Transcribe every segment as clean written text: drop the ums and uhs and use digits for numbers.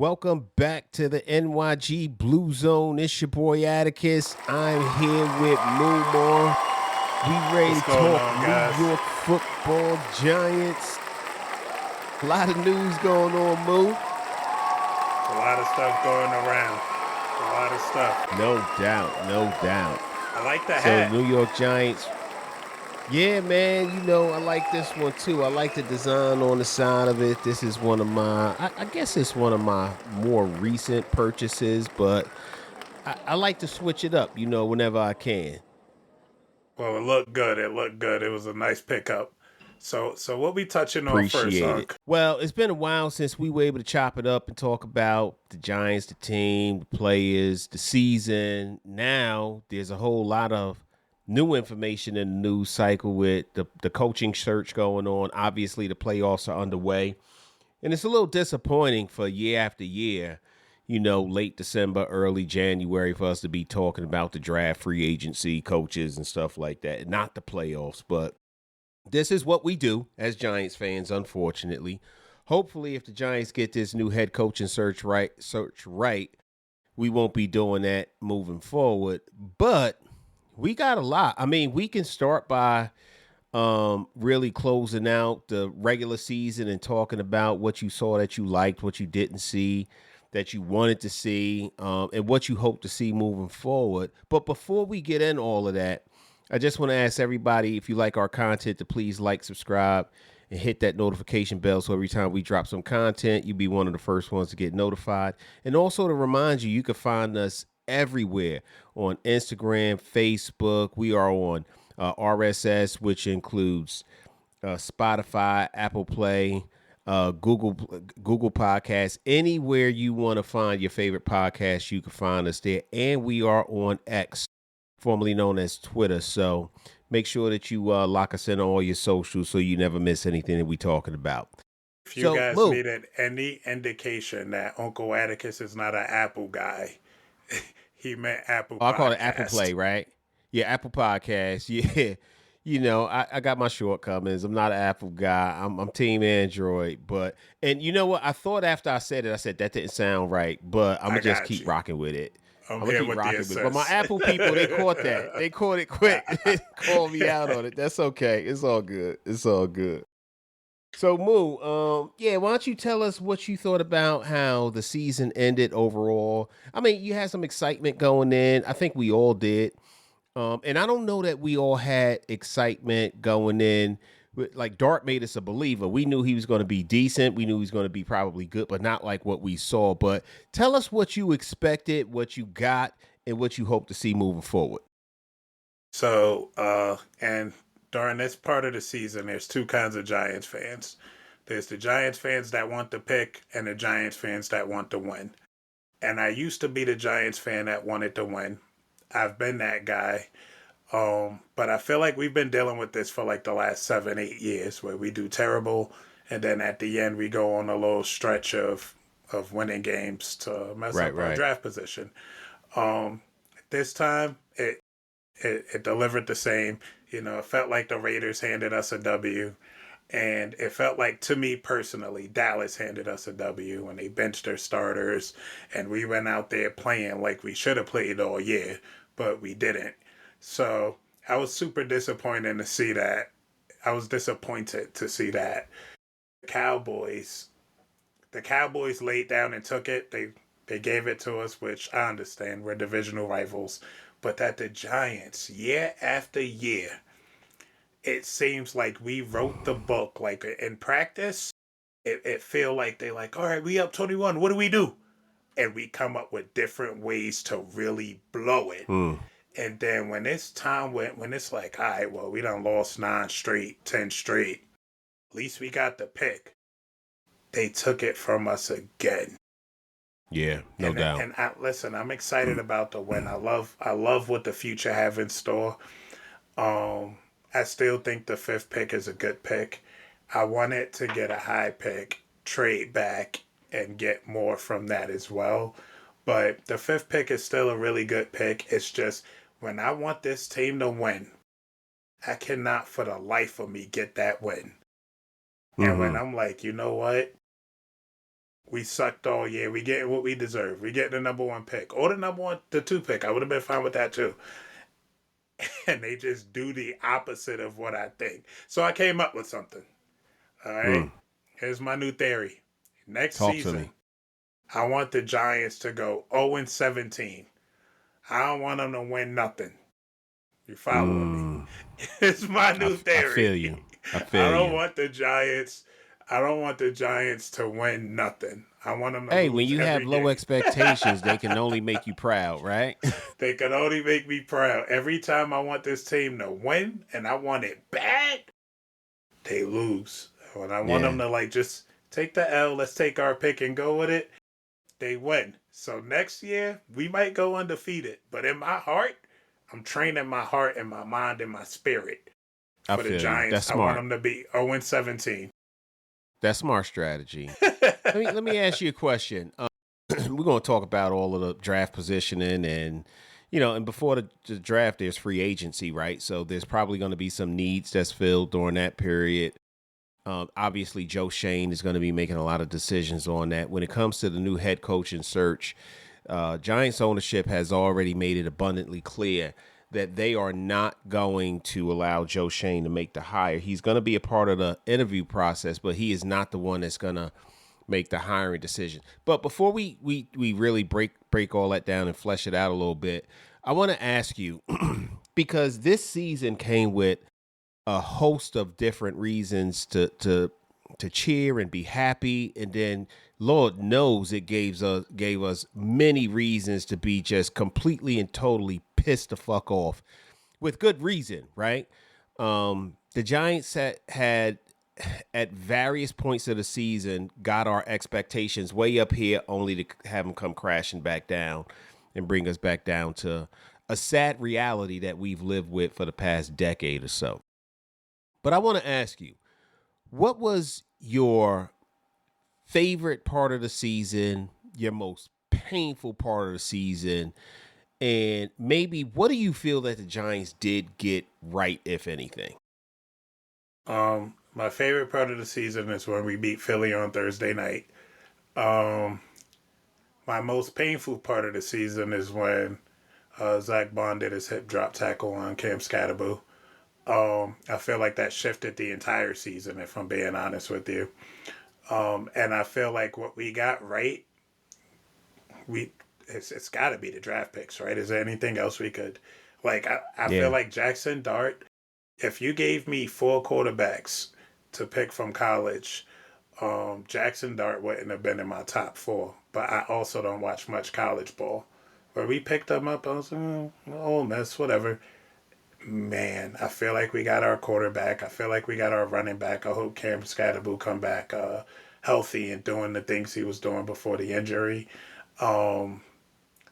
Welcome back to the NYG Blue Zone. It's your boy Attikis. I'm here with MuMuar. We ready What's to going talk on, guys? New York Football Giants. A lot of news going on, Moo. A lot of stuff going around. A lot of stuff. No doubt, no doubt. I like the So hat. the New York Giants. Yeah, man, I like this one too. I like the design on the side of it. This is one of I guess it's one of my more recent purchases, but I like to switch it up, whenever I can. Well, it looked good. It looked good. It was a nice pickup. So what we touching on first, Appreciate it. Unc? Well, it's been a while since we were able to chop it up and talk about the Giants, the team, the players, the season. Now there's a whole lot of new information in the news cycle with the coaching search going on. Obviously, the playoffs are underway. And it's a little disappointing for year after year, late December, early January, for us to be talking about the draft, free agency, coaches, and stuff like that. Not the playoffs, but this is what we do as Giants fans, unfortunately. Hopefully, if the Giants get this new head coaching search right, we won't be doing that moving forward. But we got a lot. I mean, we can start by really closing out the regular season and talking about what you saw that you liked, what you didn't see, that you wanted to see, and what you hope to see moving forward. But before we get in all of that, I just want to ask everybody, if you like our content, to please like, subscribe, and hit that notification bell so every time we drop some content, you'll be one of the first ones to get notified. And also to remind you, you can find us everywhere on Instagram, Facebook. We are on RSS, which includes Spotify, Apple Play, Google Podcasts. Anywhere you want to find your favorite podcast, you can find us there. And we are on X, formerly known as Twitter. So make sure that you lock us in on all your socials so you never miss anything that we're talking about. If you So, guys Moo, needed any indication that Uncle Atticus is not an Apple guy, he meant Apple I call it Apple Play, Podcast. right? Yeah, Apple Podcast. Yeah. I got my shortcomings. I'm not an Apple guy. I'm Team Android. But, and you know what? I thought after I said it, I said that didn't sound right, but I'm I going to just got keep you. rocking with it. I'm I'm going to here keep with the rocking with it. But my assist. Apple people, they caught that. They caught it quick. They called me out on it. That's okay. It's all good. It's all good. So, Moo, yeah, why don't you tell us what you thought about how the season ended overall? I mean, you had some excitement going in. I think we all did. And I don't know that we all had excitement going in. Like Dart made us a believer. We knew he was going to be decent. We knew he was going to be probably good, but not like what we saw. But tell us what you expected, what you got, and what you hope to see moving forward. And during this part of the season, there's two kinds of Giants fans. There's the Giants fans that want to pick and the Giants fans that want to win. And I used to be the Giants fan that wanted to win. I've been that guy. But I feel like we've been dealing with this for like the last 7, 8 years where we do terrible and then at the end we go on a little stretch of winning games to mess Right, up our right. draft position. Um, this time it delivered the same. It felt like the Raiders handed us a W. And it felt like, to me personally, Dallas handed us a W when they benched their starters and we went out there playing like we should have played all year, but we didn't. So I was super disappointed to see that. I was disappointed to see that. Cowboys, the Cowboys laid down and took it. They gave it to us, which I understand. We're divisional rivals. But that the Giants, year after year, it seems like we wrote the book. Like in practice, it feel like they like, all right, we up 21. What do we do? And we come up with different ways to really blow it. Hmm. And then when when it's like, all right, well, we done lost 9 straight, 10 straight. At least we got the pick. They took it from us again. Yeah, no And doubt. and listen, I'm excited about the win. I love what the future have in store. I still think the 5th pick is a good pick. I wanted to get a high pick, trade back, and get more from that as well. But the 5th pick is still a really good pick. It's just when I want this team to win, I cannot for the life of me get that win. And when Mm-hmm. I'm like, you know what? We sucked all year. We getting what we deserve. We getting the number one pick or the two pick. I would have been fine with that too. And they just do the opposite of what I think. So I came up with something. All right. Here's my new theory. Next Talk to season, me. I want the Giants to go 0-17. I don't want them to win nothing. You following me? It's my new I theory. feel you. I I feel don't you. want the Giants. I don't want the Giants to win nothing. I want them to Hey, when lose you have every low game. expectations, they can only make you proud, right? They can only make me proud. Every time I want this team to win, and I want it bad, they lose. When I want them Yeah, to like just take the L, let's take our pick and go with it, they win. So next year we might go undefeated, but in my heart, I'm training my heart and my mind and my spirit I for the feel you. Giants. That's I want smart. them to be 0-17. That's smart strategy. Let me ask you a question. We're going to talk about all of the draft positioning and and before the draft, there's free agency, right? So there's probably going to be some needs that's filled during that period. Obviously, Joe Shane is going to be making a lot of decisions on that. When it comes to the new head coaching search, Giants ownership has already made it abundantly clear that they are not going to allow Joe Shane to make the hire. He's going to be a part of the interview process, but he is not the one that's going to make the hiring decision. But before we really break all that down and flesh it out a little bit, I want to ask you because this season came with a host of different reasons to cheer and be happy, and then Lord knows it gave us many reasons to be just completely and totally pissed the fuck off with good reason, right? The Giants had at various points of the season got our expectations way up here, only to have them come crashing back down and bring us back down to a sad reality that we've lived with for the past decade or so. But I want to ask you, what was your favorite part of the season, your most painful part of the season, and maybe what do you feel that the Giants did get right, if anything? My favorite part of the season is when we beat Philly on Thursday night. Um, my most painful part of the season is when Zach Bond did his hip drop tackle on Cam Scatterboo. I feel like that shifted the entire season, if I'm being honest with you. And I feel like what we got right, we it's got to be the draft picks, right? Is there anything else we could like? I feel Yeah. like Jackson Dart. If you gave me four quarterbacks to pick from college, Jackson Dart wouldn't have been in my top four. But I also don't watch much college ball. But we picked them up. I was like, oh, mess, whatever. Man, I feel like we got our quarterback. I feel like we got our running back. I hope Cam Scatterboo come back healthy and doing the things he was doing before the injury. Um,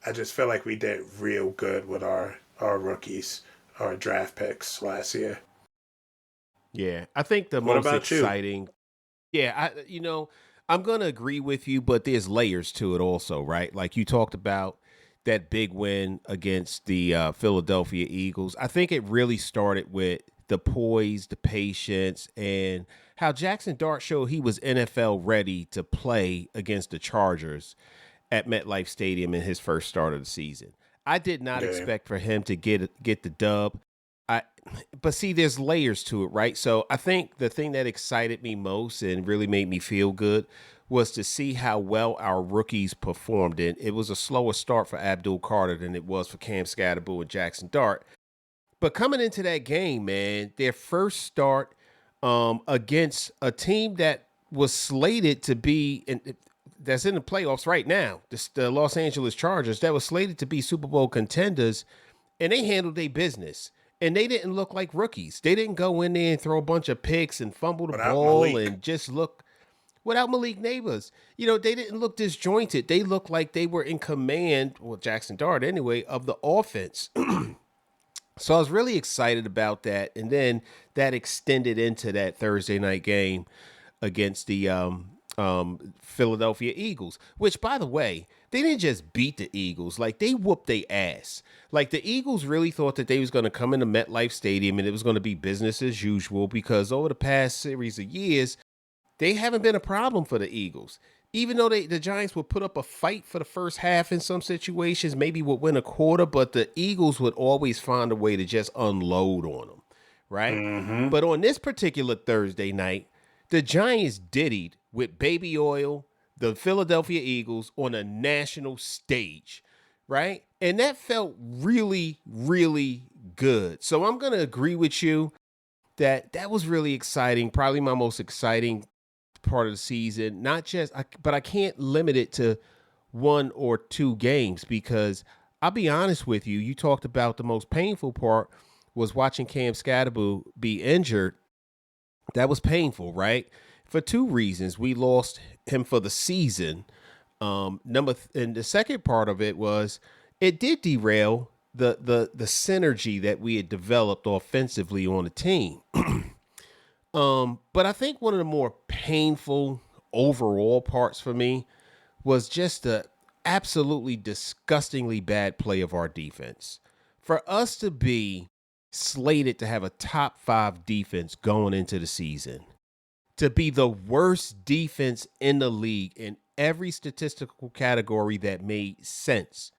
I just feel like we did real good with our rookies, our draft picks last year. Yeah. I think the What most about you? exciting, yeah, I'm going to agree with you, but there's layers to it also, right? Like you talked about that big win against the Philadelphia Eagles. I think it really started with the poise, the patience, and how Jackson Dart showed he was NFL ready to play against the Chargers at MetLife Stadium in his first start of the season. I did not Yeah. expect for him to get the dub. I but see there's layers to it, right? So I think the thing that excited me most and really made me feel good was to see how well our rookies performed. And it was a slower start for Abdul Carter than it was for Cam Scatterboo and Jackson Dart. But coming into that game, man, their first start against a team that was slated to be that's in the playoffs right now, the Los Angeles Chargers, that was slated to be Super Bowl contenders, and they handled their business. And they didn't look like rookies. They didn't go in there and throw a bunch of picks and fumble the Without ball Malik. and just look without Malik Neighbors. They didn't look disjointed. They looked like they were in command, well, Jackson Dart anyway, of the offense. So I was really excited about that. And then that extended into that Thursday night game against the Philadelphia Eagles, which, by the way, they didn't just beat the Eagles. Like, they whooped their ass. Like, the Eagles really thought that they was going to come into MetLife Stadium and it was going to be business as usual because over the past series of years, they haven't been a problem for the Eagles. even though the Giants would put up a fight for the first half in some situations, maybe would win a quarter, but the Eagles would always find a way to just unload on them, right? Mm-hmm. But on this particular Thursday night, the Giants diddied with Baby Oil, the Philadelphia Eagles on a national stage, right? And that felt really, really good. So I'm going to agree with you that that was really exciting, probably my most exciting part of the season. Not just, but I can't limit it to one or two games because I'll be honest with you. You talked about the most painful part was watching Cam Scatterboo be injured. That was painful, right? For two reasons. We lost him for the season. And the second part of it was it did derail the synergy that we had developed offensively on the team. But I think one of the more painful overall parts for me was just the absolutely disgustingly bad play of our defense. For us to be slated to have a top five defense going into the season, to be the worst defense in the league in every statistical category that made sense.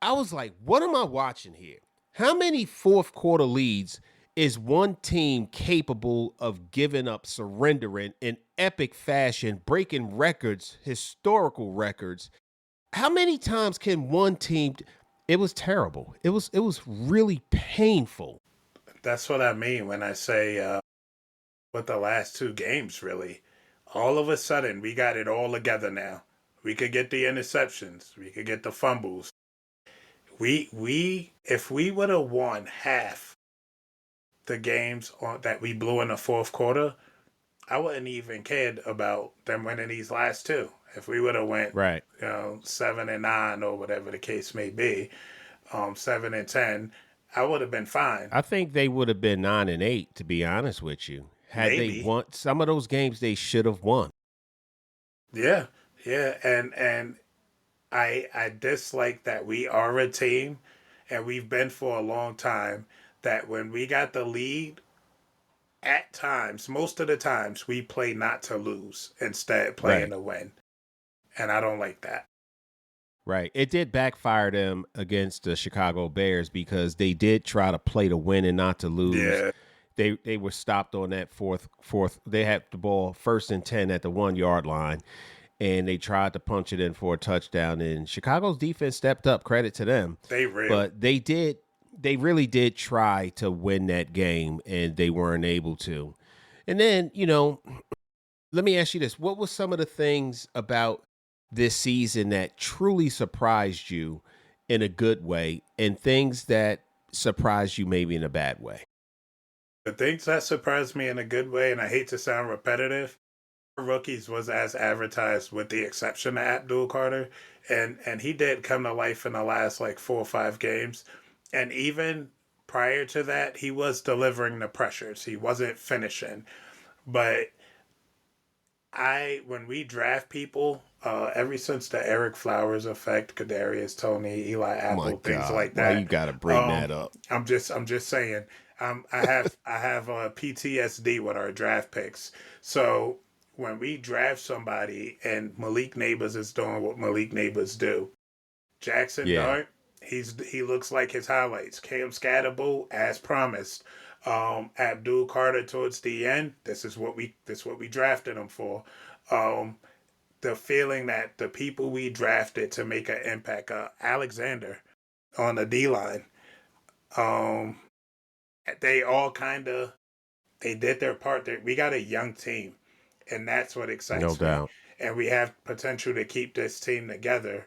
I was like, what am I watching here? How many fourth quarter leads is one team capable of giving up, surrendering in epic fashion, breaking records, historical records? How many times can one team It was terrible. It was really painful. That's what I mean when I say with the last two games, really. All of a sudden, we got it all together now. We could get the interceptions. We could get the fumbles. If we would have won half the games that we blew in the fourth quarter, I wouldn't even cared about them winning these last two. If we would have went, Right. 7-9 or whatever the case may be, 7-10, I would have been fine. I think they would have been 9-8, to be honest with you. Had they Maybe, won some of those games, they should have won. yeah, yeah, and I dislike that we are a team, and we've been for a long time. That when we got the lead, at times, most of the times, we play not to lose instead playing Right. to win, and I don't like that. Right. It did backfire them against the Chicago Bears because they did try to play to win and not to lose. Yeah, They were stopped on that fourth. They had the ball 1st and 10 at the 1 yard line, and they tried to punch it in for a touchdown. And Chicago's defense stepped up. Credit to them, they real. but they did. They really did try to win that game, and they weren't able to. And then let me ask you this: what were some of the things about this season that truly surprised you in a good way, and things that surprised you maybe in a bad way? The things that surprised me in a good way, and I hate to sound repetitive, rookies was as advertised with the exception of Abdul Carter, and he did come to life in the last like 4 or 5 games, and even prior to that, he was delivering the pressures. He wasn't finishing, but I when we draft people, ever since the Eric Flowers effect, Kadarius Tony, Eli Oh my Apple, things God, like why you that. got to bring Um, that up? I'm just saying. I have PTSD with our draft picks. So when we draft somebody and Malik Neighbors is doing what Malik Neighbors do, Jackson Yeah, Dart, he looks like his highlights. Cam Scatterbull, as promised. Abdul Carter towards the end. This is what we drafted him for. Um, the feeling that the people we drafted to make an impact, Alexander on the D line, um, they all kind of they did their part. We got a young team, and that's what no excites me. doubt. And we have potential to keep this team together.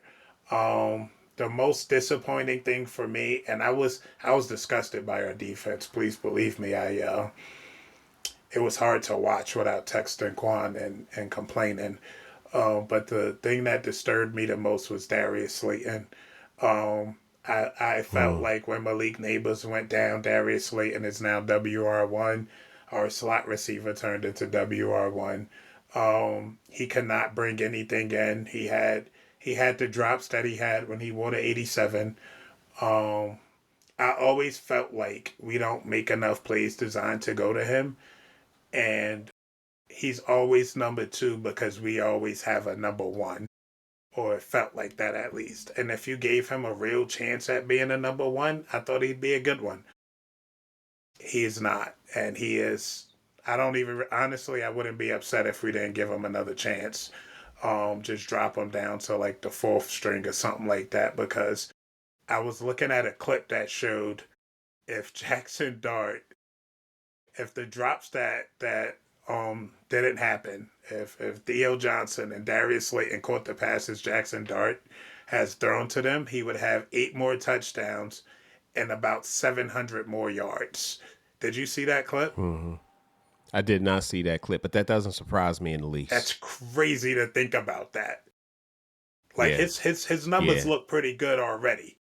The most disappointing thing for me, and I was disgusted by our defense. Please believe me, it was hard to watch without texting Quan and complaining. But the thing that disturbed me the most was Darius Slayton. I felt Hmm. like when Malik Neighbors went down, Darius Slayton is now WR1. Our slot receiver turned into WR1. He could not bring anything in. He had the drops that he had when he wore the 87. Um, I always felt like we don't make enough plays designed to go to him, and he's always number two because we always have a number one, or it felt like that at least. And if you gave him a real chance at being a number one, I thought he'd be a good one. He's not, and he is. I don't even honestly. I wouldn't be upset if we didn't give him another chance. Just drop him down to like the fourth string or something like that. Because I was looking at a clip that showed if Jackson Dart, if the drops that didn't happen, if Theo Johnson and Darius Slayton caught the passes Jackson Dart has thrown to them, he would have 8 more touchdowns and about 700 more yards. Did you see that clip? Mm-hmm. I did not see that clip, but that doesn't surprise me in the least. That's crazy to think about that. Like his numbers look pretty good already.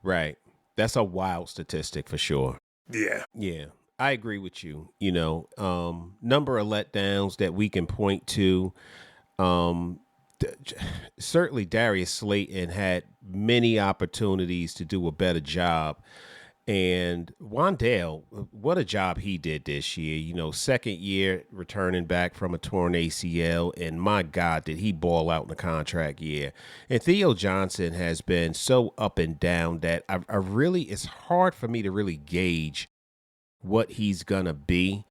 Right. That's a wild statistic for sure. Yeah. Yeah. I agree with you. You know, number of letdowns that we can point to. Certainly Darius Slayton had many opportunities to do a better job. And Wandale, what a job he did this year. You know, second year returning back from a torn ACL. And my God, did he ball out in the contract year. And Theo Johnson has been so up and down that I really, it's hard for me to really gauge what he's going to be.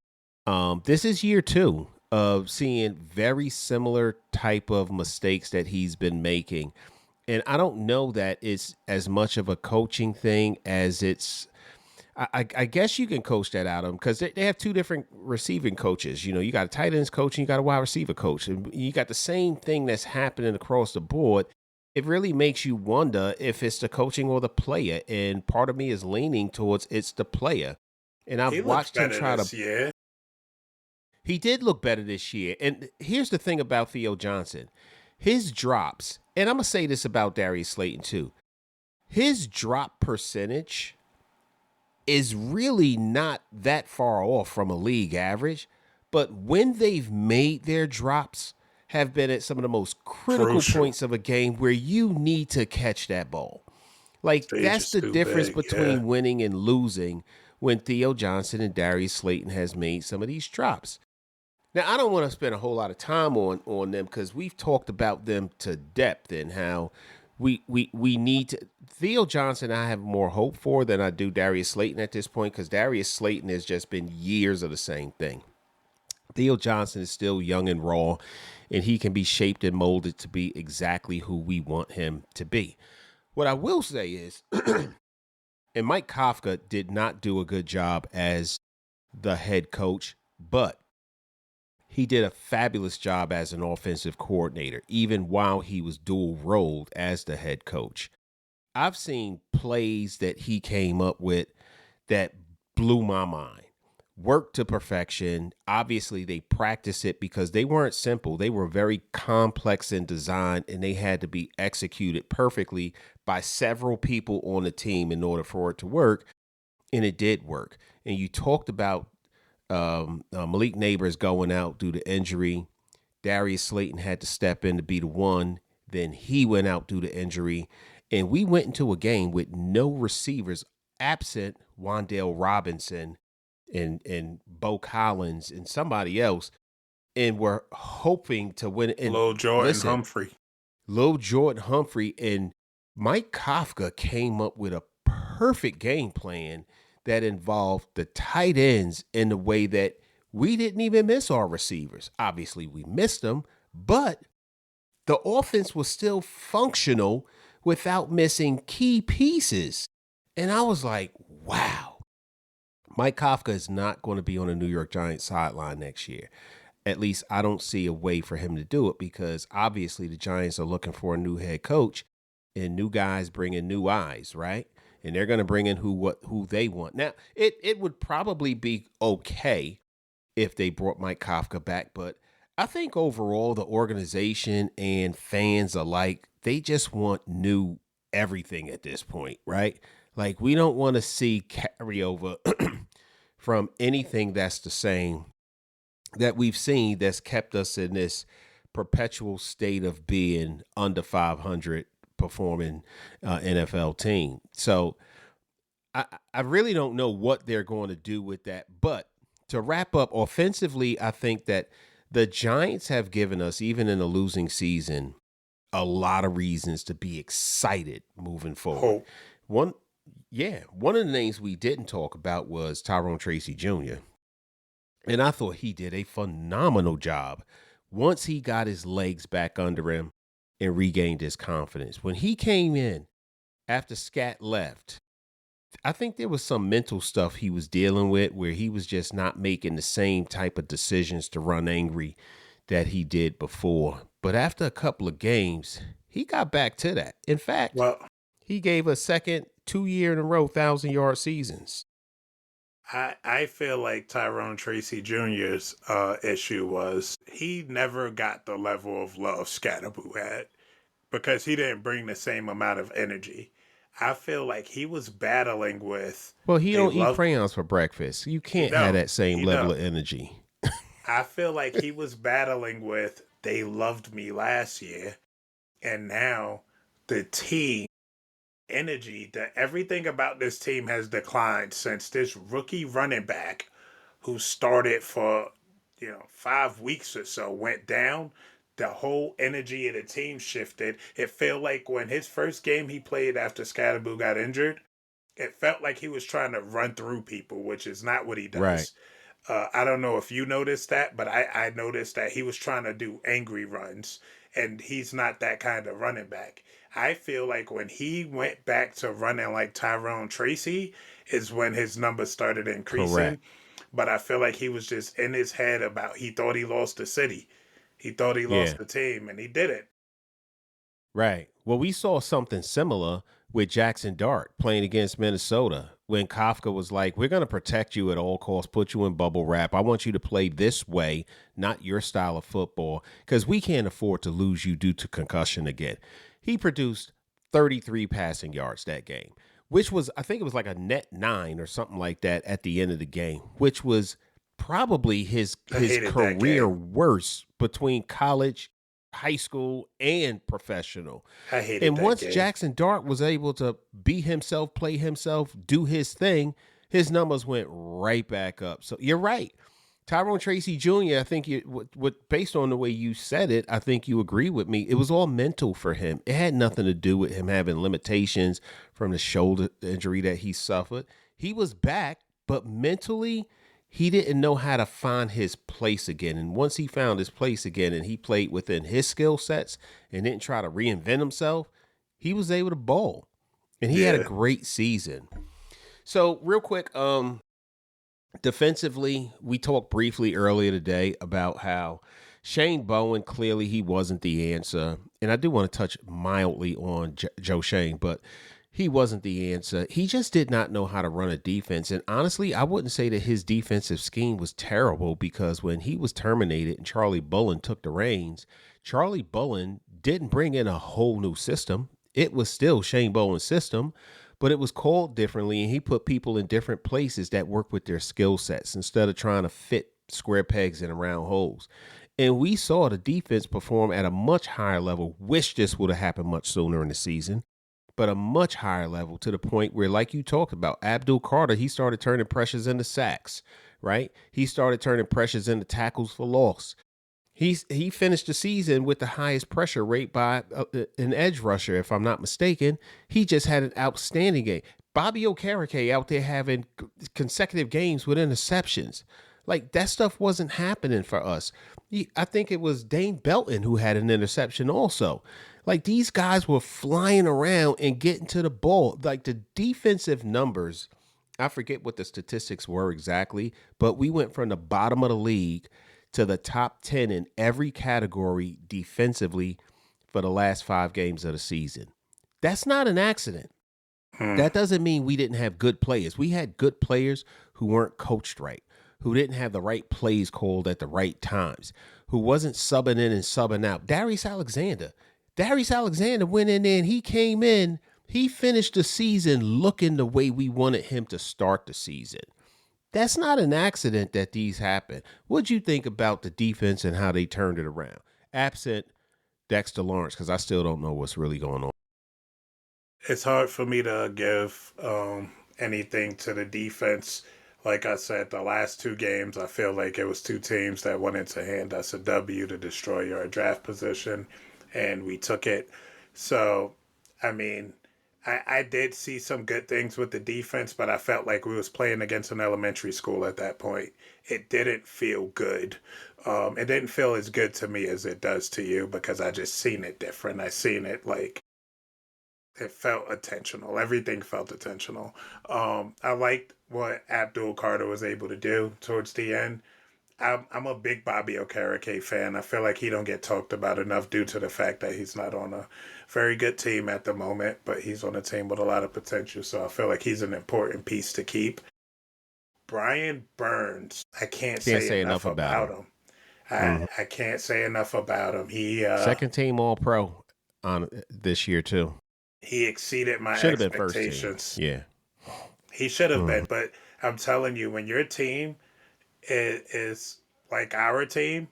This is year 2 of seeing very similar type of mistakes that he's been making. And I don't know that it's as much of a coaching thing as it's, I guess you can coach that out of them because they have 2 different receiving coaches. You know, you got a tight ends coach and you got a wide receiver coach. And you got the same thing that's happening across the board. It really makes you wonder if it's the coaching or the player. And part of me is leaning towards it's the player. And I've watched him try to. Yeah. He did look better this year. And here's the thing about Theo Johnson. His drops, and I'm going to say this about Darius Slayton too, his drop percentage is really not that far off from a league average. But when they've made their drops, have been at some of the most critical points of a game where you need to catch that ball. Like, that's the difference between winning and losing when Theo Johnson and Darius Slayton has made some of these drops. Now, I don't want to spend a whole lot of time on them because we've talked about them to depth and how we need to. Theo Johnson, I have more hope for than I do Darius Slayton at this point because Darius Slayton has just been years of the same thing. Theo Johnson is still young and raw, and he can be shaped and molded to be exactly who we want him to be. What I will say is, and Mike Kafka did not do a good job as the head coach, but he did a fabulous job as an offensive coordinator, even while he was dual rolled as the head coach. I've seen plays that he came up with that blew my mind. Worked to perfection. Obviously, they practiced it because they weren't simple. They were very complex in design, and they had to be executed perfectly by several people on the team in order for it to work, and it did work. And you talked about Malik Neighbors going out due to injury. Darius Slayton had to step in to be the one. Then he went out due to injury. And we went into a game with no receivers absent Wan'Dale Robinson and Bo Collins and somebody else. And we're hoping to win. And Lil Jordan Humphrey. Lil Jordan Humphrey and Mike Kafka came up with a perfect game plan that involved the tight ends in the way that we didn't even miss our receivers. Obviously, we missed them, but the offense was still functional without missing key pieces. And I was like, wow. Mike Kafka is not going to be on the New York Giants sideline next year. At least I don't see a way for him to do it because obviously the Giants are looking for a new head coach and new guys bringing new eyes, right? And they're going to bring in who they want. Now, it would probably be okay if they brought Mike Kafka back, but I think overall the organization and fans alike, they just want new everything at this point, right? Like, we don't want to see carryover from anything that's the same that we've seen that's kept us in this perpetual state of being under 500 performing NFL team. So I really don't know what they're going to do with that. But to wrap up offensively, I think that the Giants have given us, even in a losing season, a lot of reasons to be excited moving forward. Hope. One, one of the names we didn't talk about was Tyrone Tracy Jr. And I thought he did a phenomenal job once he got his legs back under him and regained his confidence. When he came in after Scat left, I think there was some mental stuff he was dealing with where he was just not making the same type of decisions to run angry that he did before. But after a couple of games, he got back to that. In fact, Well, he gave a second 2 year in a row 1,000-yard seasons. I feel like Tyrone Tracy Jr.'s issue was he never got the level of love Scatterboo had because he didn't bring the same amount of energy. I feel like he was battling with Well, he they don't eat loved crayons for breakfast. You he can't have don't that same he level don't. of energy. I feel like he was battling with they loved me last year, and now the team energy that everything about this team has declined since this rookie running back who started for 5 weeks or so went down. The whole energy of the team shifted. It felt like when his first game he played after Scatterboo got injured, it felt like he was trying to run through people, which is not what he Right. does. I don't know if you noticed that, but I noticed that he was trying to do angry runs, and he's not that kind of running back. I feel like when he went back to running like Tyrone Tracy is when his numbers started increasing. Correct. But I feel like he was just in his head about he thought he lost the city. He thought he lost Yeah. the team, and he didn't. Right. Well, we saw something similar with Jackson Dart playing against Minnesota when Kafka was like, we're going to protect you at all costs, put you in bubble wrap. I want you to play this way, not your style of football, because we can't afford to lose you due to concussion again. He produced 33 passing yards that game, which was, I think it was like a net 9 or something like that at the end of the game, which was probably his I his hated that career game. worst between college, high school, and professional. I hated And that once game. Jackson Dart was able to be himself, play himself, do his thing, his numbers went right back up. So you're right. Tyrone Tracy Jr., I think based on the way you said it, I think you agree with me. It was all mental for him. It had nothing to do with him having limitations from the shoulder injury that he suffered. He was back, but mentally, he didn't know how to find his place again. And once he found his place again and he played within his skill sets and didn't try to reinvent himself, he was able to bowl. And he had a Yeah. great season. So real quick, defensively, we talked briefly earlier today about how Shane Bowen, clearly he wasn't the answer. And I do want to touch mildly on Joe Shane, but he wasn't the answer. He just did not know how to run a defense. And honestly, I wouldn't say that his defensive scheme was terrible because when he was terminated and Charlie Bullen took the reins, Charlie Bullen didn't bring in a whole new system. It was still Shane Bowen's system, but it was called differently. And he put people in different places that work with their skill sets instead of trying to fit square pegs in round holes. And we saw the defense perform at a much higher level. Wish this would have happened much sooner in the season, but a much higher level to the point where, like you talked about, Abdul Carter, he started turning pressures into sacks, right? He started turning pressures into tackles for loss. He finished the season with the highest pressure rate by an edge rusher, if I'm not mistaken. He just had an outstanding game. Bobby Okereke out there having consecutive games with interceptions. Like, that stuff wasn't happening for us. I think it was Dane Belton who had an interception also. Like, these guys were flying around and getting to the ball. Like, the defensive numbers, I forget what the statistics were exactly, but we went from the bottom of the league to the top 10 in every category defensively for the last 5 games of the season. That's not an accident. Hmm. That doesn't mean we didn't have good players. We had good players who weren't coached right, who didn't have the right plays called at the right times, who wasn't subbing in and subbing out. Darius Alexander. Darius Alexander went in there and he came in. He finished the season looking the way we wanted him to start the season. That's not an accident that these happen. What'd you think about the defense and how they turned it around? Absent Dexter Lawrence, because I still don't know what's really going on. It's hard for me to give anything to the defense. Like I said, the last two games, I feel like it was two teams that wanted to hand us a W to destroy our draft position, and we took it. So, I mean, I did see some good things with the defense, but I felt like we was playing against an elementary school at that point. It didn't feel good. It didn't feel as good to me as it does to you because I just seen it different. I seen it like it felt intentional. Everything felt intentional. I liked what Abdul Carter was able to do towards the end. I'm a big Bobby Okereke fan. I feel like he don't get talked about enough due to the fact that he's not on a very good team at the moment, but he's on a team with a lot of potential. So I feel like he's an important piece to keep. Brian Burns, I can't Can't say say enough enough about about him. him. Mhm. I can't say enough about him. Second team All Pro on this year too. He exceeded my Should have been first team. expectations. Yeah. He should have Mhm. been, but I'm telling you, when your team is like our team,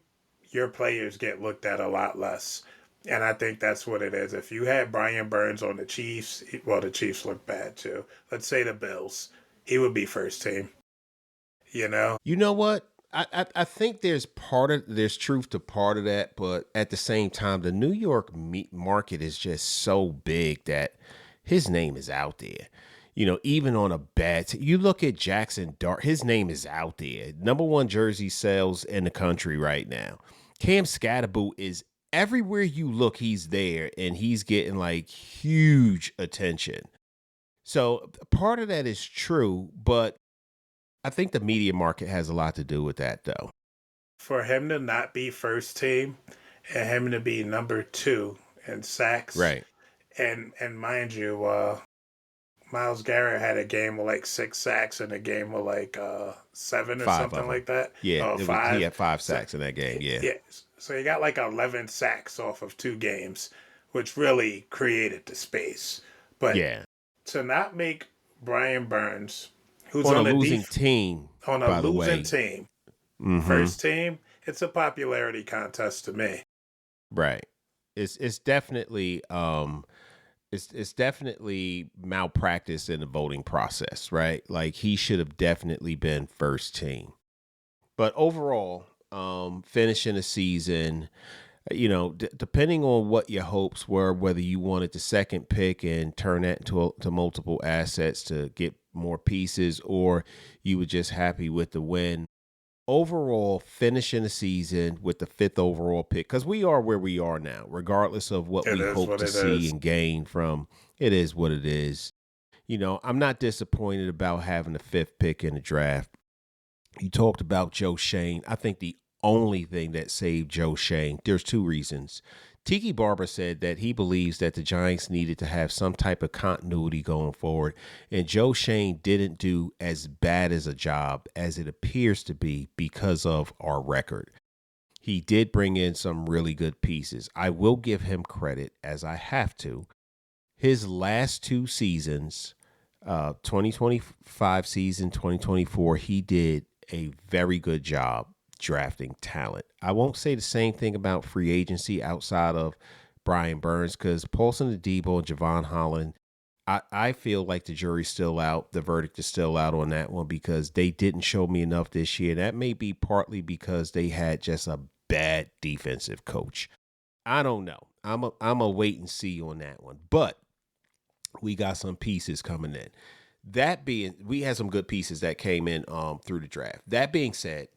your players get looked at a lot less. And I think that's what it is. If you had Brian Burns on the Chiefs, well, the Chiefs look bad too. Let's say the Bills, he would be first team. You know, You know what? I think there's truth to part of that, but at the same time, the New York market is just so big that his name is out there. You know, even on a bad, you look at Jackson Dart, his name is out there. Number one jersey sales in the country right now. Cam Scatterboot is everywhere you look, he's there, and he's getting like huge attention. So part of that is true, but I think the media market has a lot to do with that, though. for him to not be first team and him to be number two in sacks, Right. and mind you, Miles Garrett had a game with like 6 sacks and a game with like seven or Five something of them. like that. Yeah, Oh, he five. had five So sacks in that game. Yeah. yeah, so he got like 11 sacks off of 2 games, which really created the space. But Yeah. to not make Brian Burns, who's On a on losing team, on a by the losing way. team, Mm-hmm. first team, it's a popularity contest to me. Right. It's definitely it's definitely malpractice in the voting process, right? Like he should have definitely been first team. But overall, finishing the season, you know, depending on what your hopes were, whether you wanted the second pick and turn that to multiple assets to get more pieces, or you were just happy with the win. Overall, finishing the season with the fifth overall pick, because we are where we are now, regardless of what It we is hope what to it see is. and gain from it is what it is. You know, I'm not disappointed about having the fifth pick in the draft. You talked about Joe Shane. I think the only thing that saved Joe Shane, there's two reasons. Tiki Barber said that he believes that the Giants needed to have some type of continuity going forward, and Joe Shane didn't do as bad as a job as it appears to be because of our record. He did bring in some really good pieces. I will give him credit, as I have to. His last two seasons, 2025 season, 2024, he did a very good job drafting talent. I won't say the same thing about free agency outside of Brian Burns because Paulson Adebo and Javon Holland, I feel like the jury's still out. The verdict is still out on that one because they didn't show me enough this year. That may be partly because they had just a bad defensive coach. I don't know. I'm a wait and see on that one. But we got some pieces coming in. That being, we had some good pieces that came in through the draft. That being said,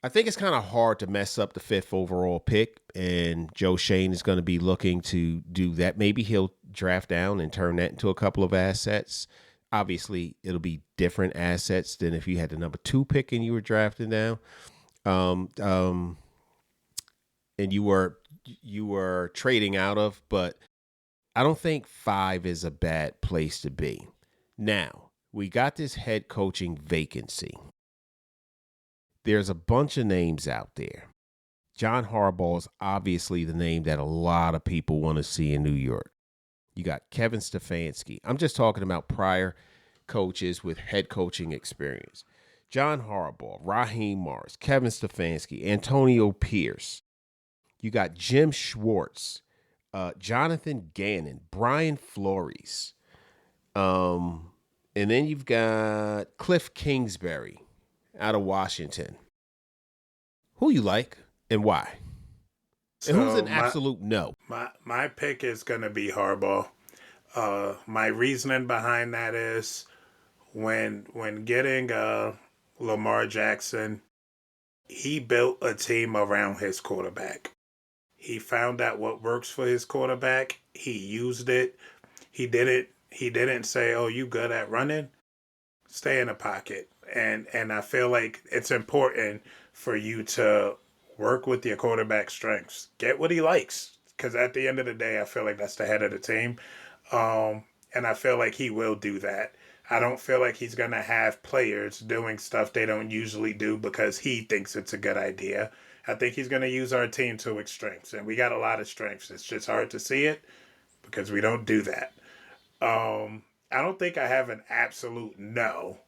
I think it's kind of hard to mess up the fifth overall pick, and Joe Shane is going to be looking to do that. Maybe he'll draft down and turn that into a couple of assets. Obviously, it'll be different assets than if you had the number two pick and you were drafting down, um, um, and you were trading out of. But I don't think five is a bad place to be. Now, we got this head coaching vacancy. There's a bunch of names out there. John Harbaugh is obviously the name that a lot of people want to see in New York. You got Kevin Stefanski. I'm just talking about prior coaches with head coaching experience. John Harbaugh, Raheem Morris, Kevin Stefanski, Antonio Pierce. You got Jim Schwartz, Jonathan Gannon, Brian Flores. Um, And then you've got Cliff Kingsbury out of Washington. Who you like and why? And who's So an absolute no? my pick is gonna be Harbaugh. My reasoning behind that is when getting Lamar Jackson, he built a team around his quarterback. He found out what works for his quarterback. He used it. He didn't say, "Oh, you good at running? Stay in the pocket." And I feel like it's important for you to work with your quarterback strengths. Get what he likes, because at the end of the day, I feel like that's the head of the team. And I feel like he will do that. I don't feel like he's going to have players doing stuff they don't usually do because he thinks it's a good idea. I think he's going to use our team to its strengths, and we got a lot of strengths. It's just hard to see it because we don't do that. I don't think I have an absolute no.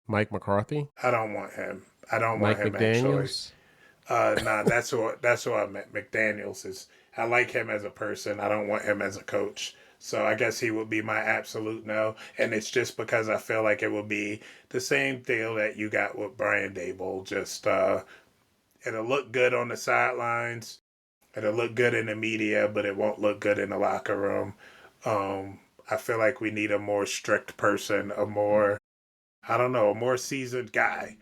Mike McCarthy? I don't want him. I don't want Mike him actually. McDaniels? Nah, that's what I meant. McDaniels is. I like him as a person. I don't want him as a coach. So I guess he would be my absolute no. And it's just because I feel like it would be the same deal that you got with Brian Dable. Just it'll look good on the sidelines. It'll look good in the media, but it won't look good in the locker room. I feel like we need a more strict person, a more I don't know, a more seasoned guy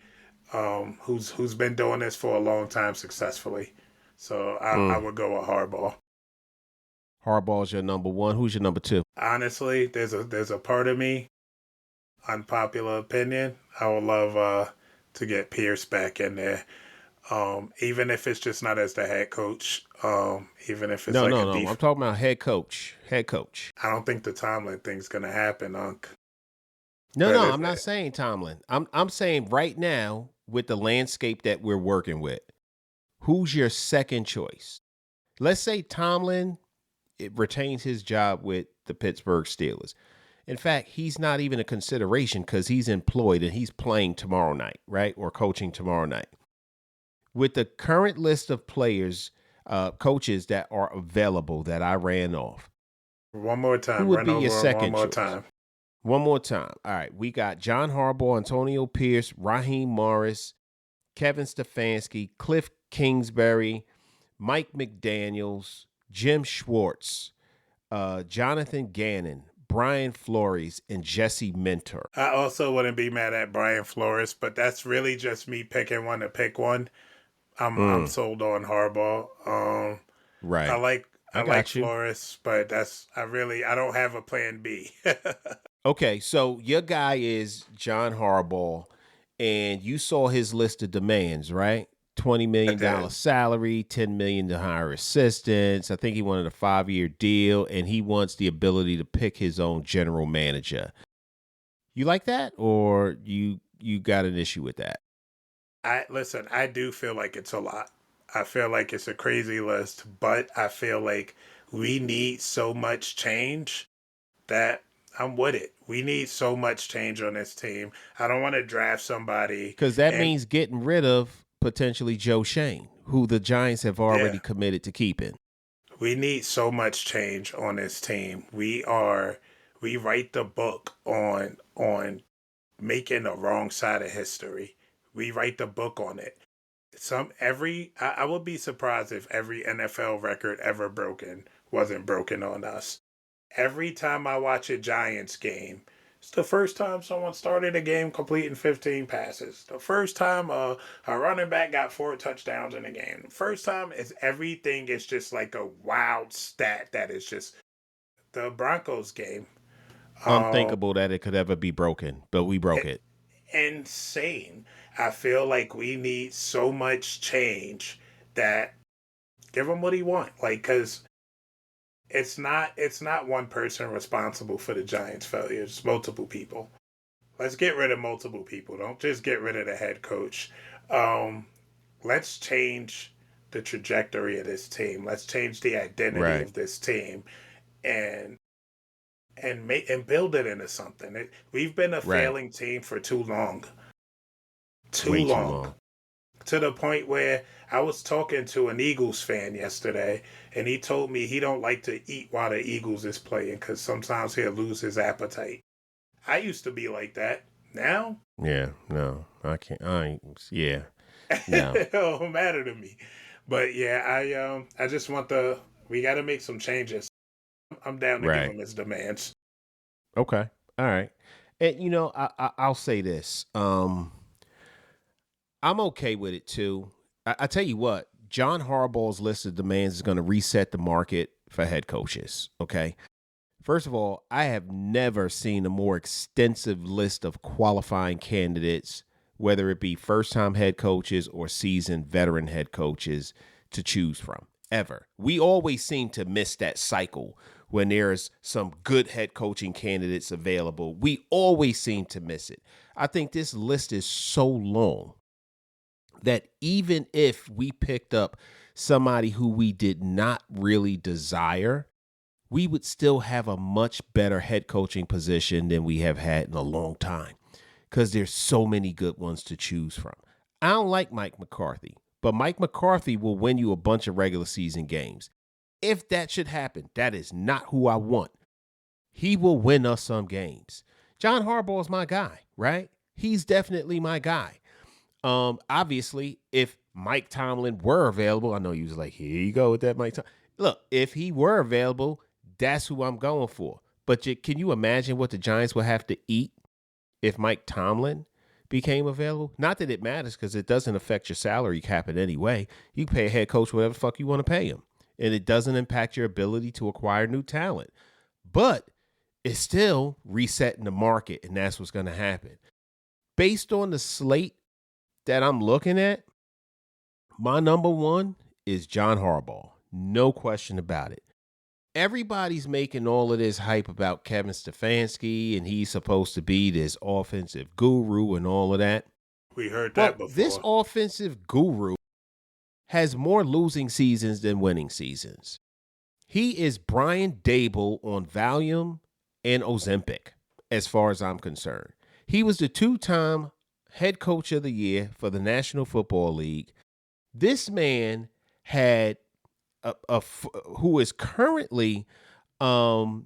who's been doing this for a long time successfully. So I Mm. would go with Harbaugh. Harbaugh's your number one. Who's your number two? Honestly, there's a part of me, unpopular opinion. I would love to get Pierce back in there. Even if it's just not as the head coach. Even if it's No, like a no, no. I'm def talking about head coach. Head coach. I don't think the Tomlin thing's gonna happen, Unc. No, But no, it, I'm not saying Tomlin. I'm saying right now with the landscape that we're working with, who's your second choice? Let's say Tomlin retains his job with the Pittsburgh Steelers. In fact, he's not even a consideration because he's employed and he's playing tomorrow night, right? Or coaching tomorrow night. With the current list of players, coaches that are available that I ran off, one more who time, would run be your over it one second more choice? time. One more time. All right. We got John Harbaugh, Antonio Pierce, Raheem Morris, Kevin Stefanski, Cliff Kingsbury, Mike McDaniels, Jim Schwartz, Jonathan Gannon, Brian Flores, and Jesse Minter. I also wouldn't be mad at Brian Flores, but that's really just me picking one to pick one. I'm Mm, sold on Harbaugh. I right. like I I like got you. Flores, but I don't have a plan B. Okay. So your guy is John Harbaugh, and you saw his list of demands, right? $20 I million did. salary, $10 million to hire assistants. I think he wanted a 5-year deal, and he wants the ability to pick his own general manager. You like that, or you got an issue with that? I listen. I do feel like it's a lot. I feel like it's a crazy list, but I feel like we need so much change that I'm with it. We need so much change on this team. I don't want to draft somebody Because that and means getting rid of potentially Joe Shane, who the Giants have already yeah, committed to keeping. we need so much change on this team. We write the book on making the wrong side of history. We write the book on it. I would be surprised if every NFL record ever broken wasn't broken on us. Every time I watch a Giants game, it's the first time someone started a game completing 15 passes. The first time a running back got 4 touchdowns in a game. The first time is everything is just like a wild stat that is just the Broncos game. Um, Unthinkable that it could ever be broken, but we broke it, it. insane. I feel like we need so much change that give him what he want. Like, cause it's not one person responsible for the Giants' failure. It's multiple people. Let's get rid of multiple people. Don't just get rid of the head coach. Um, let's change the trajectory of this team. Let's change the identity Right. of this team and and build it into something. We've been a Right. failing team for too long. Too Way too long. long. To the point where I was talking to an Eagles fan yesterday, and he told me he don't like to eat while the Eagles is playing because sometimes he'll lose his appetite. I used to be like that. Now, Yeah, no, I can't. Yeah, no, it don't matter to me. But yeah, I just want the. We got to make some changes. I'm down to give right. him his demands. Okay, all right. And I'll say this. I'm okay with it too. I tell you what, John Harbaugh's list of demands is going to reset the market for head coaches. Okay. First of all, I have never seen a more extensive list of qualifying candidates, whether it be first time head coaches or seasoned veteran head coaches, to choose from. Ever. We always seem to miss that cycle when there's some good head coaching candidates available. We always seem to miss it. I think this list is so long that even if we picked up somebody who we did not really desire, we would still have a much better head coaching position than we have had in a long time because there's so many good ones to choose from. I don't like Mike McCarthy, but Mike McCarthy will win you a bunch of regular season games. If that should happen, that is not who I want. He will win us some games. John Harbaugh is my guy, right? He's definitely my guy. Obviously, if Mike Tomlin were available, I know you was like, here you go with that Mike Tomlin. Look, if he were available, that's who I'm going for. But can you imagine what the Giants would have to eat if Mike Tomlin became available? Not that it matters because it doesn't affect your salary cap in any way. You can pay a head coach whatever the fuck you want to pay him. And it doesn't impact your ability to acquire new talent. But it's still resetting the market, and that's what's going to happen. Based on the slate that I'm looking at, my number one is John Harbaugh. No question about it. Everybody's making all of this hype about Kevin Stefanski and he's supposed to be this offensive guru and all of that. We heard Well, that before. this offensive guru has more losing seasons than winning seasons. He is Brian Dable on Valium and Ozempic, as far as I'm concerned. He was the 2-time head coach of the year for the National Football League. This man had who is currently a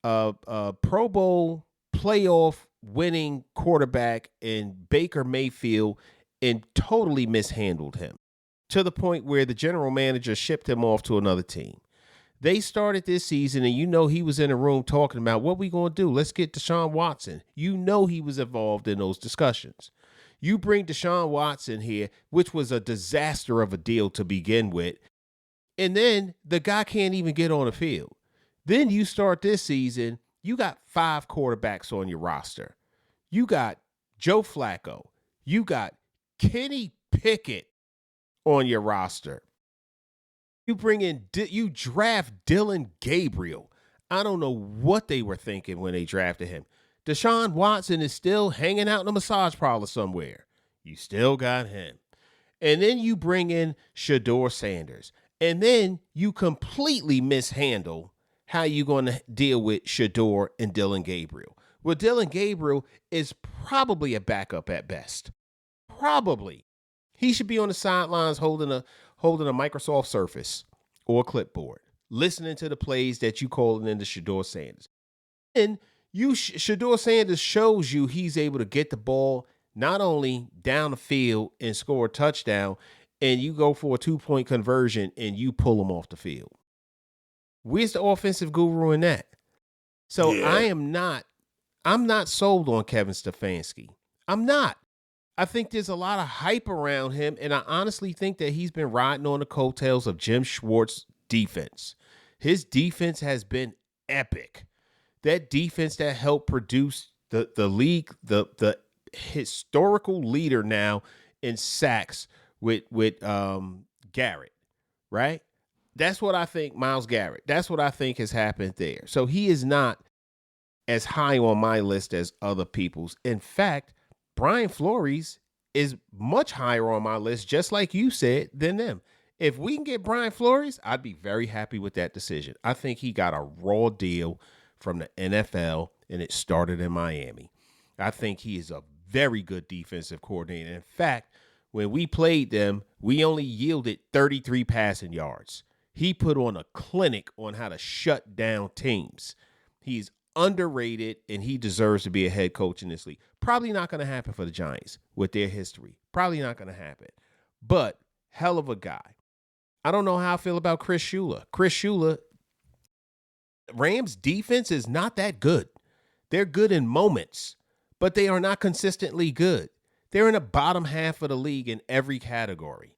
Pro Bowl playoff winning quarterback in Baker Mayfield and totally mishandled him to the point where the general manager shipped him off to another team. They started this season, and he was in a room talking about what we going to do. Let's get Deshaun Watson. He was involved in those discussions. You bring Deshaun Watson here, which was a disaster of a deal to begin with, and then the guy can't even get on the field. Then you start this season, you got 5 quarterbacks on your roster. You got Joe Flacco. You got Kenny Pickett on your roster. You draft Dylan Gabriel. I don't know what they were thinking when they drafted him. Deshaun Watson is still hanging out in a massage parlor somewhere. You still got him. And then you bring in Shedeur Sanders. And then you completely mishandle how you going to deal with Shedeur and Dylan Gabriel. Well, Dylan Gabriel is probably a backup at best. Probably. He should be on the sidelines holding a Microsoft Surface or a clipboard, listening to the plays that you calling into Shedeur Sanders. And Shedeur Sanders shows you he's able to get the ball not only down the field and score a touchdown, and you go for a 2-point conversion and you pull him off the field. Where's the offensive guru in that? So yeah. I'm not sold on Kevin Stefanski. I'm not. I think there's a lot of hype around him, and I honestly think that he's been riding on the coattails of Jim Schwartz's defense. His defense has been epic. That defense that helped produce the league, the historical leader now in sacks with Garrett, right? That's what I think, Myles Garrett. That's what I think has happened there. So he is not as high on my list as other people's. In fact, Brian Flores is much higher on my list, just like you said, than them. If we can get Brian Flores, I'd be very happy with that decision. I think he got a raw deal from the NFL, and it started in Miami. I think he is a very good defensive coordinator. In fact, when we played them, we only yielded 33 passing yards. He put on a clinic on how to shut down teams. He's underrated, and he deserves to be a head coach in this league. Probably not going to happen for the Giants with their history. Probably not going to happen. But hell of a guy. I don't know how I feel about Chris Shula. Chris Shula, Rams defense is not that good. They're good in moments, but they are not consistently good. They're in the bottom half of the league in every category.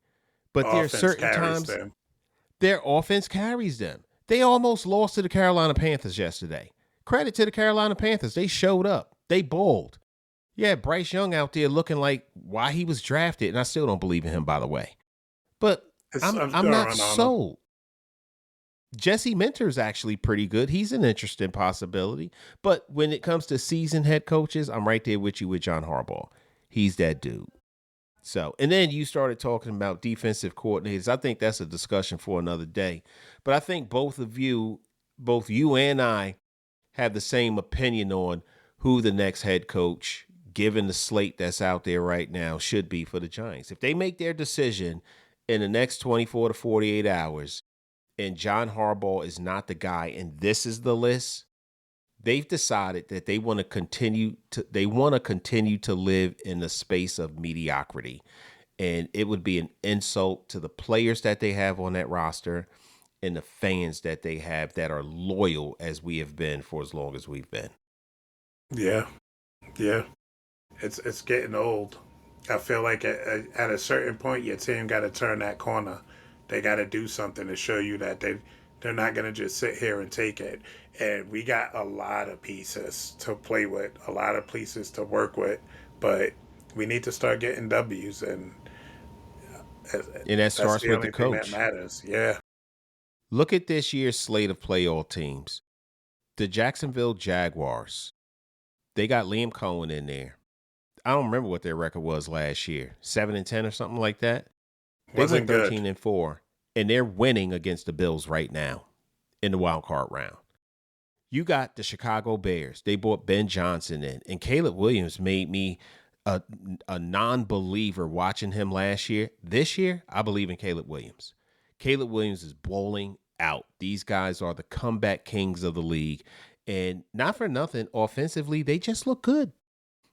But there are certain times their offense carries them. They almost lost to the Carolina Panthers yesterday. Credit to the Carolina Panthers. They showed up. They balled. Yeah, Bryce Young out there looking like why he was drafted, and I still don't believe in him, by the way. But I'm not sold. Jesse Minter's actually pretty good. He's an interesting possibility. But when it comes to seasoned head coaches, I'm right there with you with John Harbaugh. He's that dude. So, and then you started talking about defensive coordinators. I think that's a discussion for another day. But I think both you and I have the same opinion on who the next head coach, given the slate that's out there right now, should be for the Giants. If they make their decision in the next 24 to 48 hours and John Harbaugh is not the guy and this is the list, they've decided that they want to continue to live in the space of mediocrity. And it would be an insult to the players that they have on that roster and the fans that they have that are loyal as we have been for as long as we've been. Yeah. It's getting old. I feel like at a certain point, your team got to turn that corner. They got to do something to show you that they're not going to just sit here and take it. And we got a lot of pieces to play with, a lot of pieces to work with, but we need to start getting W's, and that starts with the coach. That matters. Yeah. Look at this year's slate of playoff teams. The Jacksonville Jaguars. They got Liam Cohen in there. I don't remember what their record was last year. 7-10 or something like that. They went 13-4, and they're winning against the Bills right now in the wild card round. You got the Chicago Bears. They brought Ben Johnson in, and Caleb Williams made me a non-believer watching him last year. This year, I believe in Caleb Williams. Caleb Williams is bowling out. These guys are the comeback kings of the league. And not for nothing, offensively, they just look good.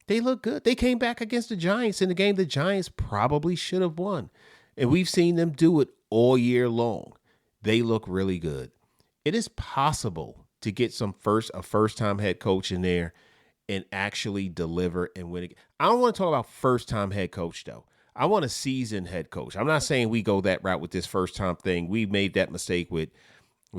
They look good. They came back against the Giants in the game the Giants probably should have won. And we've seen them do it all year long. They look really good. It is possible to get a first-time head coach in there and actually deliver and win. I don't want to talk about first-time head coach, though. I want a seasoned head coach. I'm not saying we go that route with this first-time thing. We made that mistake with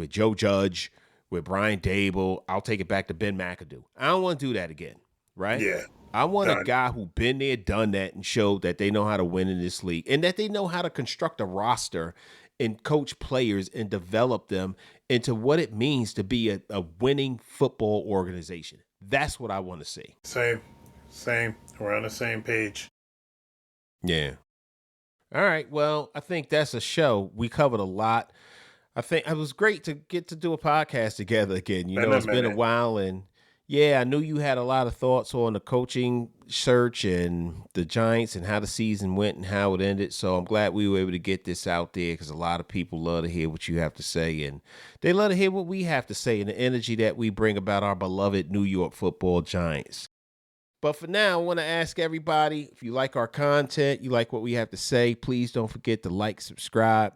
Joe Judge, with Brian Dable. I'll take it back to Ben McAdoo. I don't want to do that again, right? Yeah. I want a guy who been there, done that, and showed that they know how to win in this league and that they know how to construct a roster and coach players and develop them into what it means to be a winning football organization. That's what I want to see. Same. We're on the same page. Yeah. All right. Well, I think that's a show. We covered a lot. I think it was great to get to do a podcast together again. It's been a while, and yeah, I knew you had a lot of thoughts on the coaching search and the Giants and how the season went and how it ended. So I'm glad we were able to get this out there because a lot of people love to hear what you have to say, and they love to hear what we have to say and the energy that we bring about our beloved New York Football Giants. But for now, I want to ask everybody, if you like our content, you like what we have to say, please don't forget to like, subscribe,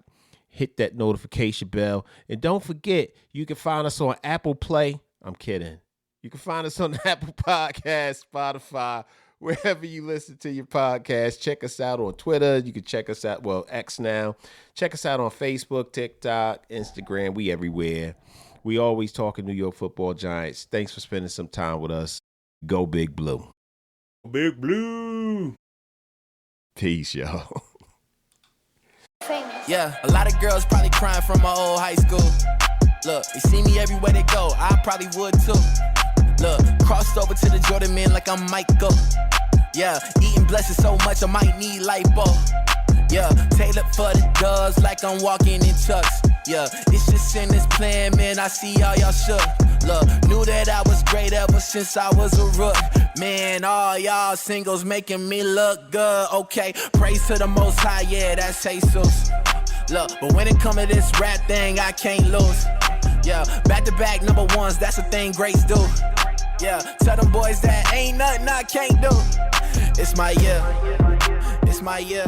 hit that notification bell. And don't forget, you can find us on Apple Play. I'm kidding. You can find us on Apple Podcasts, Spotify, wherever you listen to your podcast. Check us out on Twitter. You can check us out, X now. Check us out on Facebook, TikTok, Instagram. We everywhere. We always talking New York Football Giants. Thanks for spending some time with us. Go Big Blue. Big Blue. Peace, y'all. Yeah, a lot of girls probably crying from my old high school. Look, they see me everywhere they go. I probably would too. Look, crossed over to the Jordan man like I'm Michael. Yeah, eating blessings so much I might need lipo. Yeah, tailored for the doves like I'm walking in chucks. Yeah, it's just in this plan, man, I see all y'all shook. Look, knew that I was great ever since I was a rook. Man, all y'all singles making me look good. Okay, praise to the Most High, yeah, that's Jesus. Look, but when it come to this rap thing, I can't lose. Yeah, back-to-back number ones, that's the thing greats do. Yeah, tell them boys that ain't nothing I can't do. It's my year. It's my year.